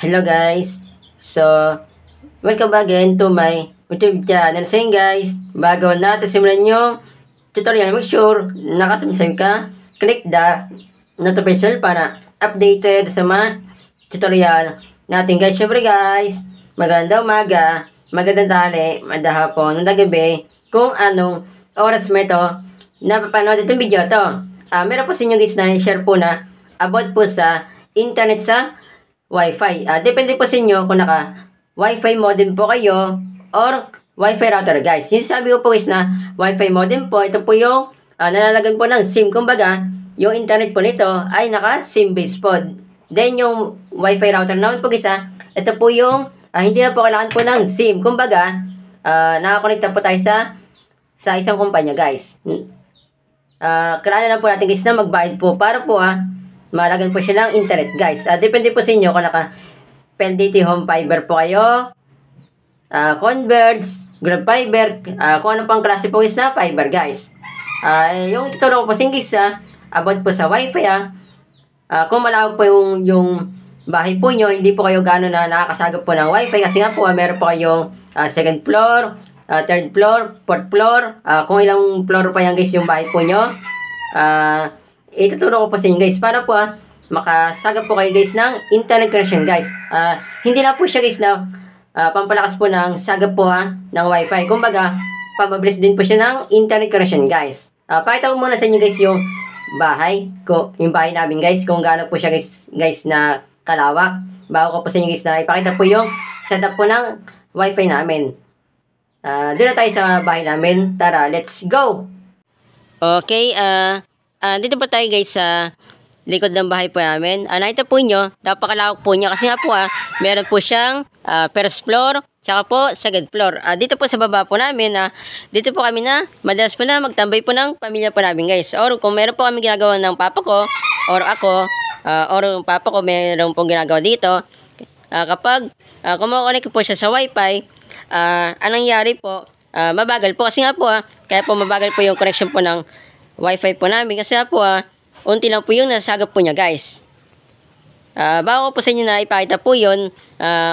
Hello guys. So, welcome again to my YouTube channel. So yun guys, bago natin simulan yung tutorial, make sure nakasubscribe ka, click the notification para updated sa mga tutorial natin guys. Syempre guys, magandang umaga, magandang tanghali, magandang hapon, magandang gabi, kung anong oras mo ito napapanood itong video to. Meron po sa inyo guys na share po na about po sa internet sa Wi-Fi. Depende po sa inyo kung naka Wi-Fi modem po kayo or Wi-Fi router guys. Yung sabi ko po is na Wi-Fi modem po, ito po yung nalalagyan po ng SIM. Kumbaga, yung internet po nito ay naka SIM based po. Then yung Wi-Fi router naman po isa, ito po yung hindi na po kailangan po ng SIM. Kumbaga, nakakonekta po tayo sa isang kumpanya guys. Kailangan lang po natin guys na magbayad po para po malagyan po siya ng internet guys. Depende po sa inyo kung naka PLDT Home Fiber po kayo, Converge, Globe Fiber, kung ano pang klase po guys na fiber guys. Yung tuturo ko po sa guys about po sa Wi-Fi kung malawak po yung bahay po nyo, hindi po kayo gano'n na nakakasagap po ng Wi-Fi kasi nga po meron po kayong second floor, third floor, fourth floor, kung ilang floor pa yan guys yung bahay po nyo. Ituturo ko po sa inyo guys para po makasagap po kayo guys ng internet connection guys. Hindi na po siya guys na pampalakas po ng sagap po ng Wi-Fi. Kumbaga, pamabilis din po siya ng internet connection guys. Pakita ko muna sa inyo guys yung bahay namin guys, kung gaano po siya guys na kalawak. Bago ko po sa inyo guys na ipakita po yung setup po ng Wi-Fi namin. Doon na tayo sa bahay namin. Tara, let's go! Okay, dito po tayo guys sa likod ng bahay po namin. Nakita po nyo, napakalawak po niya kasi nga po meron po siyang first floor, tsaka po second floor. Dito po sa baba po namin, dito po kami na madalas po na magtambay po ng pamilya po namin guys. Or kung meron po kami ginagawa ng papa ko, or ako, or yung papa ko meron po ginagawa dito, kapag kumokonek po siya sa Wi-Fi, anong nangyari po, mabagal po kasi nga po kaya po mabagal po yung connection po ng Wi-Fi po namin kasi nga po unti lang po yung nasagap po niya guys. Bago po sa inyo na ipakita po yun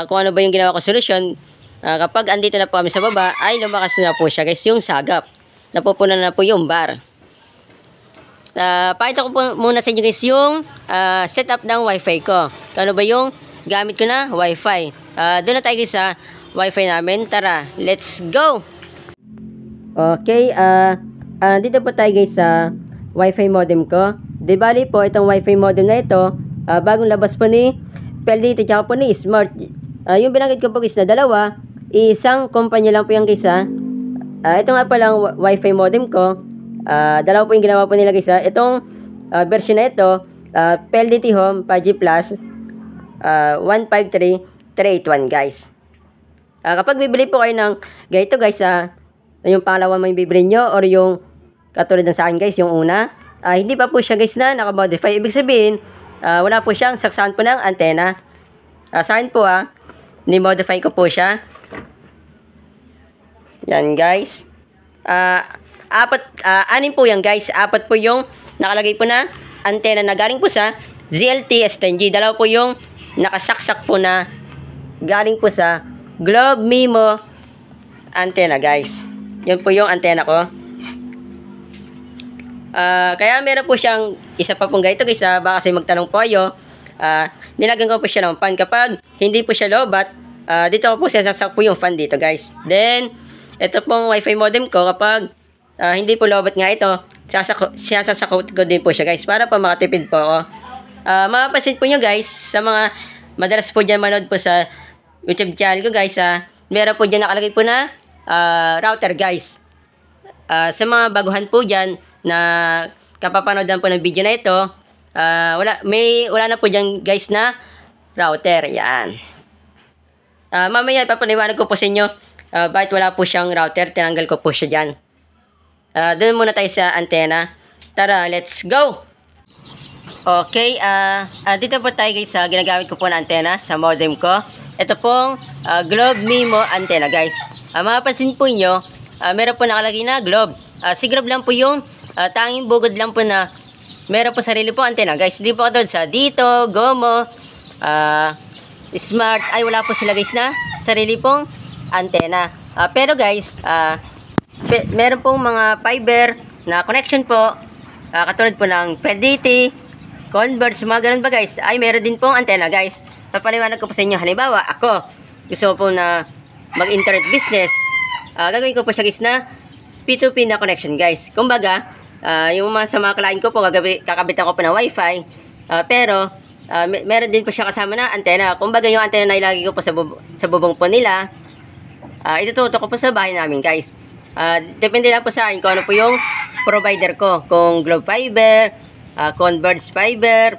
kung ano ba yung ginawa ko solusyon, kapag andito na po kami sa baba ay lumakas na po siya guys yung sagap, napupunan na po yung bar. Pakita ko po muna sa inyo guys yung setup ng Wi-Fi ko, kung ano ba yung gamit ko na Wi-Fi. Doon na tayo guys sa Wi-Fi namin. Tara, let's go! Okay, dito po tayo guys sa Wi-Fi modem ko. Di bali po itong Wi-Fi modem na ito, bagong labas po ni PLDT tsaka po ni Smart. Yung binanggit ko po guys na dalawa, isang kumpanya lang po yung guys ito nga pa lang Wi-Fi modem ko. Dalawa po yung ginawa po nila guys itong version na ito, PLDT Home 5G Plus 153381 guys. Kapag bibili po kayo ng ganito guys, yung pangalawa mo yung bibili nyo or yung katulad ng sa akin guys, yung una, hindi pa po siya guys na nakamodify. Ibig sabihin, wala po siyang saksahan po ng antena. Sa akin po ni-modify ko po siya. Yan guys. Anim po yan guys. Apat po yung nakalagay po na antena na galing po sa ZLT S10G. Dalawa po yung nakasaksak po na galing po sa Globe Mimo antena guys. Yun po yung antena ko. Kaya meron po siyang isa pa pong ganito guys, baka kasi magtanong po kayo. Nilagyan ko po siya ng fan. Kapag hindi po siya lobat, dito ko po sasaksak po yung fan dito guys. Then ito pong Wi-Fi modem ko, kapag hindi po lobat nga ito, sasakot ko din po siya guys para pa makatipid po ako. Mapapansin po nyo guys, sa mga madalas po dyan manood po sa YouTube channel ko guys, meron po dyan nakalagay po na router guys. Sa mga baguhan po dyan na kapapanood po ng video na ito, wala na po dyan guys na router. Yan. Mamaya papaliwanag ko po sa inyo bakit wala po siyang router. Tinanggal ko po siya dyan. Doon muna tayo sa antena. Tara, let's go! Okay, dito po tayo guys sa ginagamit ko po na antena sa modem ko. Ito pong Globe Mimo antena guys. Mapapansin po nyo, meron po nakalagay na Globe. Si Globe lang po yung tanging bugod lang po na meron po sarili po antena guys. Hindi po katulad sa dito, Gomo, smart, ay wala po sila guys na sarili pong antena. Pero guys, meron pong mga fiber na connection po, katulad po ng PDT, Converge, mga ganun ba guys, ay meron din pong antena guys. Papaliwanag ko po sa inyo. Halimbawa, ako, gusto ko po na mag-internet business, gagawin ko po siya guys na P2P na connection guys. Kumbaga, yung mga sa mga client ko po, kakabitan ko po ng wifi, pero meron din po siya kasama na antena. Kumbaga yung antena na ilagay ko po sa bubong po nila, itututo ko po sa bahay namin guys. Depende lang po sa akin kung ano po yung provider ko, kung Globe Fiber, Converge Fiber,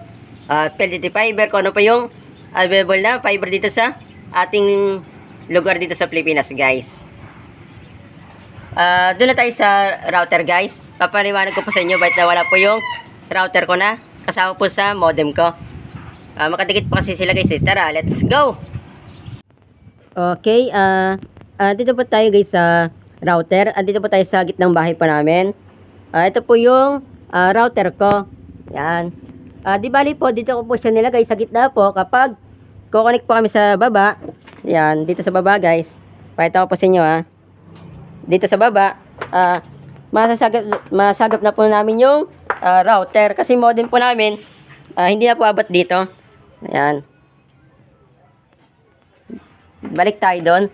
PLDT Fiber, kung ano po yung available na fiber dito sa ating lugar dito sa Pilipinas guys. Doon na tayo sa router guys. Papaliwanag ko po sa inyo bakit nawala po yung router ko na kasama po sa modem ko. Makadikit po kasi sila guys. Tara, let's go! Okay, dito po tayo guys sa router. Dito po tayo sa gitnang bahay pa namin. Ito po yung router ko. Yan. Di bali po, dito ko po siya nilagay sa gitna po kapag kukonek po kami sa baba. Yan, dito sa baba guys. Pakita ko po sa inyo dito sa baba, masagap na po namin yung router. Kasi modem po namin, hindi na po abot dito. Ayan. Balik tayo doon.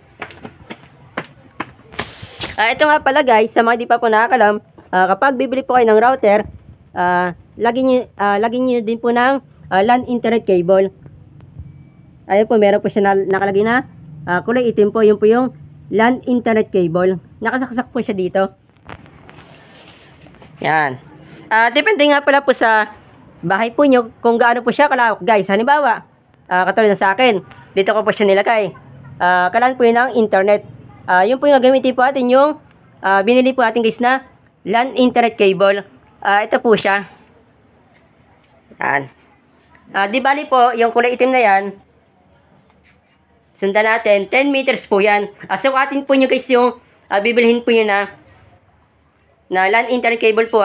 Ito nga pala guys, sa mga di pa po nakakalam, kapag bibili po kayo ng router, lagyan nyo din po ng LAN internet cable. Ayun po, meron po siya nakalagay na kulay itim po, yun po yung LAN internet cable. Nakasaksak po siya dito. Yan. Depende nga pala po sa bahay po nyo kung gaano po siya kalawak guys. Halimbawa, katulad na sa akin, dito ko po siya nilagay. Kailangan po yun ng internet. Yun po yung gamitin po natin yung binili po natin guys na LAN internet cable. Ito po siya. Yan. Di bali po, yung kulay itim na yan, sundan natin, 10 meters po yan. Sukatin po nyo guys yung bibilhin po nyo na LAN internet cable po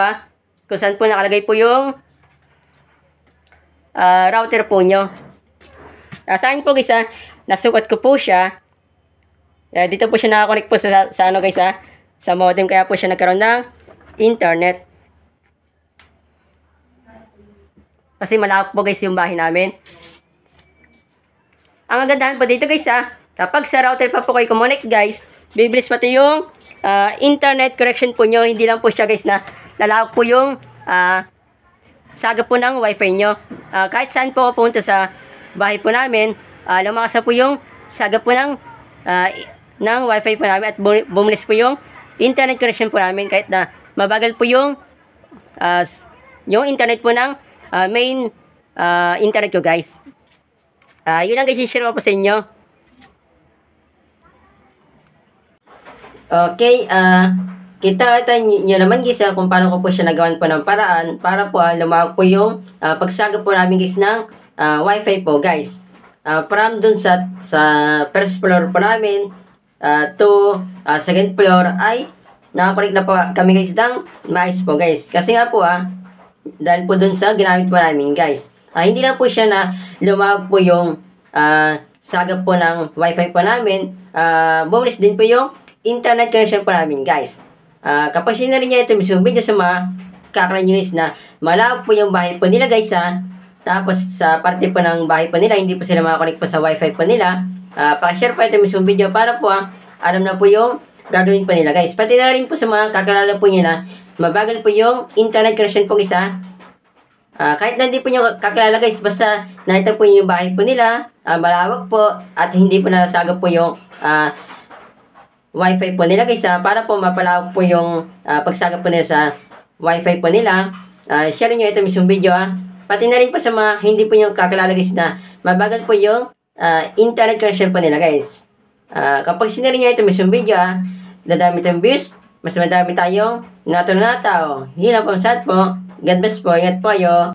kung saan po nakalagay po yung router po nyo. Sa akin po guys nasukat ko po siya. Dito po siya nakakonect po sa ano guys sa modem, kaya po siya nagkaroon ng internet. Kasi malawak po guys yung bahay namin. Ang agandahan po dito guys kapag sa router pa po kayo kumonek guys, bibilis pati yung internet connection po nyo. Hindi lang po siya guys na lalawak po yung sagap po ng wifi nyo. Kahit saan po pupunta sa bahay po namin, lumakas na po yung sagap po ng wifi po namin at bumilis po yung internet connection po namin, kahit na mabagal po yung internet po ng main internet ko guys. Yun lang guys, i-share ko po sa inyo. Okay, kita nyo naman guys kung paano ko po siya nagawan po ng paraan para po lumawak po yung pagsagap po namin guys ng wifi po guys. From dun sa first floor po namin to second floor ay nakakulik na po kami guys ng mais po guys. Kasi nga po dahil po dun sa ginamit po namin guys. Hindi na po siya na lumawag po yung sagap po ng wifi po namin. Bumilis din po yung internet connection po namin guys. Kapag sinari niya ito mismo video sa mga kakalanews na malawag po yung bahay po nila guys tapos sa parte po ng bahay po nila, hindi po sila makakonect po sa wifi po nila. Pakishare po ito mismo video para po alam na po yung gagawin po nila guys. Pati na rin po sa mga kakalala po niya na mabagal po yung internet connection po isa. Kahit na hindi po nyo kakilala guys, basta nakita po yung bahay po nila, malawak po at hindi po nasagap po yung wifi po nila guys para po mapalawak po yung pagsagap po nila sa wifi po nila. Share nyo ito mismong video pati na rin po sa mga hindi po nyo kakilala guys na mabagal po yung internet connection po nila guys. Kapag sinare nyo ito mismong video dadami tayong views, mas madami tayong natulungan na tao. Yun ang pamsat po. God bless po. Ingat po kayo.